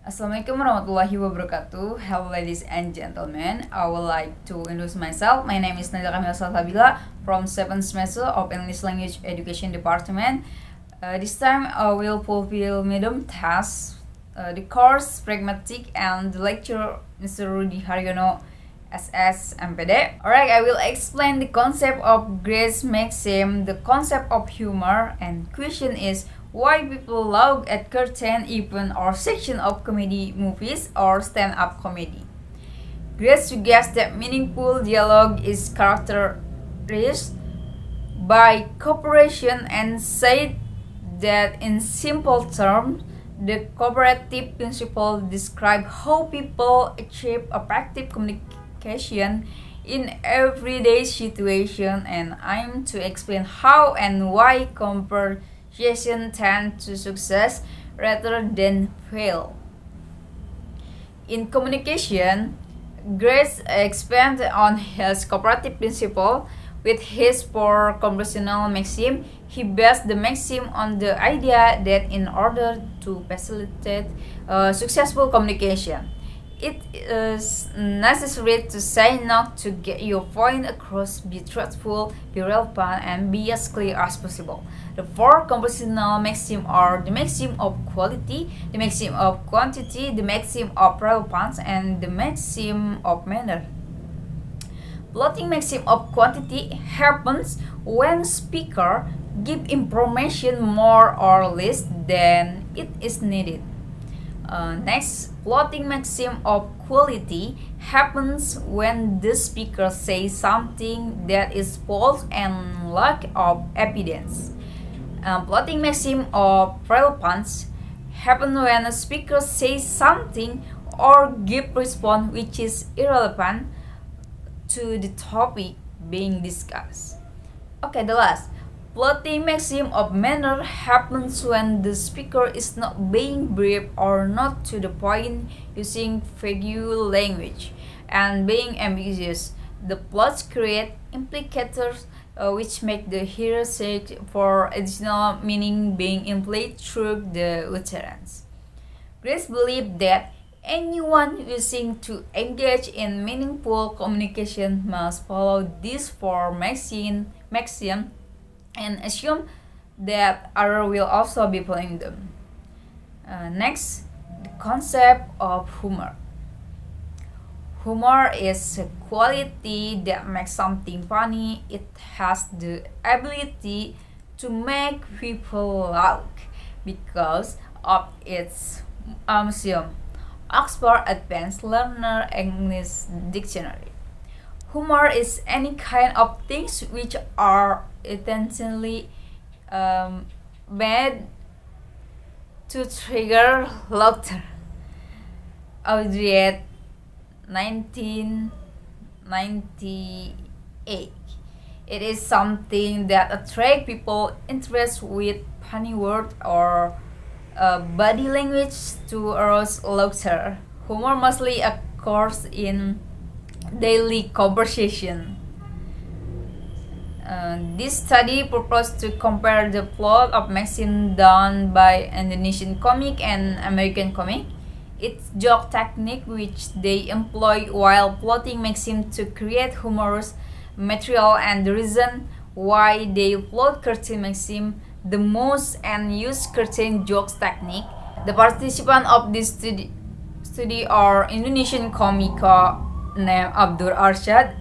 Assalamualaikum warahmatullahi wabarakatuh. Hello ladies and gentlemen. I would like to introduce myself. My name is Nazla Salsabila from 7th semester of English Language Education Department. This time I will fulfill medium tasks, the course Pragmatic and the lecture Mr. Rudy Haryono SS MPD. Alright, I will explain the concept of grace maxim, the concept of humor, and question is why people laugh at certain event or section of comedy movies or stand-up comedy. Grace suggests that meaningful dialogue is characterized by cooperation and said that in simple terms, the cooperative principle describes how people achieve effective communication in everyday situation, and I'm to explain how and why conversation tend to success rather than fail. In communication, Grace expands on his cooperative principle with his four conversational maxims. He based the maxim on the idea that in order to facilitate successful communication, it is necessary to say not to get your point across, be truthful, be relevant, and be as clear as possible. The four conversational maxims are the maxim of quality, the maxim of quantity, the maxim of relevance, and the maxim of manner. Plotting maxim of quantity happens when speaker give information more or less than it is needed. Next, plotting maxim of quality happens when the speaker says something that is false and lack of evidence. Plotting maxim of relevance happens when a speaker says something or give response which is irrelevant to the topic being discussed. Okay, the last. Plotting maxim of manner happens when the speaker is not being brief or not to the point, using vague language and being ambiguous. The plots create implicators which make the hearer search for additional meaning being implied through the utterance. Grace believed that anyone wishing to engage in meaningful communication must follow these four maxims and assume that others will also be following them. Next, the concept of humor. Humor is a quality that makes something funny. It has the ability to make people laugh because of its axiom. Oxford Advanced Learner English Dictionary. Humor is any kind of things which are intentionally made to trigger laughter. Audrey, 1998. It is something that attracts people interest with funny words or body language to arouse laughter. Humor mostly occurs in daily conversation. This study proposed to compare the plot of maxim done by Indonesian comic and American comic. It's joke technique which they employ while plotting maxim to create humorous material, and the reason why they plot certain maxim the most and use certain jokes technique. The participants of this study are Indonesian comic named Abdur Arshad,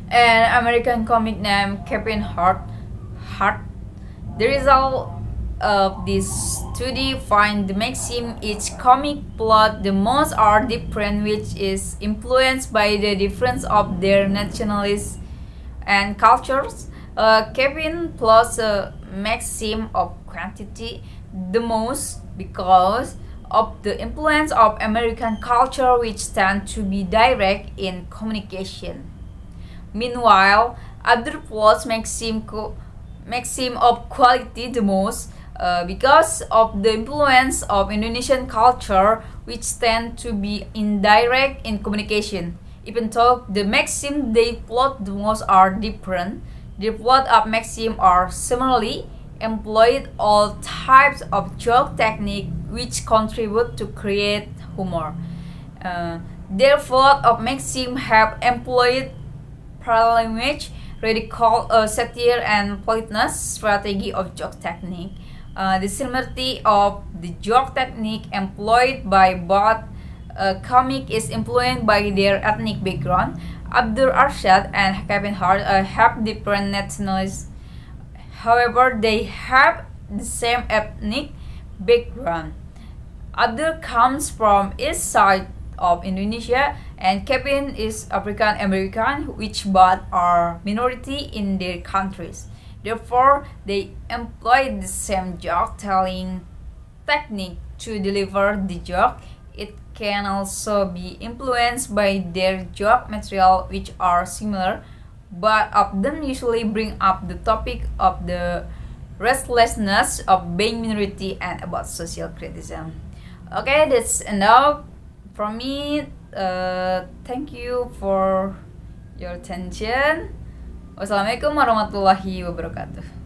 and American comic named Kevin Hart. The result of this study find the maxim each comic plot the most are different, which is influenced by the difference of their nationalities and cultures. Kevin plots a maxim of quantity the most because of the influence of American culture, which tend to be direct in communication. Meanwhile, other plots maxim of quality the most because of the influence of Indonesian culture, which tend to be indirect in communication. Even though the maxim they plot the most are different, the plot of maxim are similarly employed all types of joke technique which contribute to create humor. Their thought of maxim have employed pragmatics, ridicule, satire, and politeness strategy of joke technique. The similarity of the joke technique employed by both comic is influenced by their ethnic background. Abdur Arshad and Kevin Hart have different nationalities. However, they have the same ethnic background. Abdur comes from east side of Indonesia and Kevin is African American, which both are minority in their countries. Therefore, they employ the same joke telling technique to deliver the joke. It can also be influenced by their joke material, which are similar. But of them usually bring up the topic of the restlessness of being minority and about social criticism. Okay, that's enough from me. Thank you for your attention. Wassalamualaikum warahmatullahi wabarakatuh.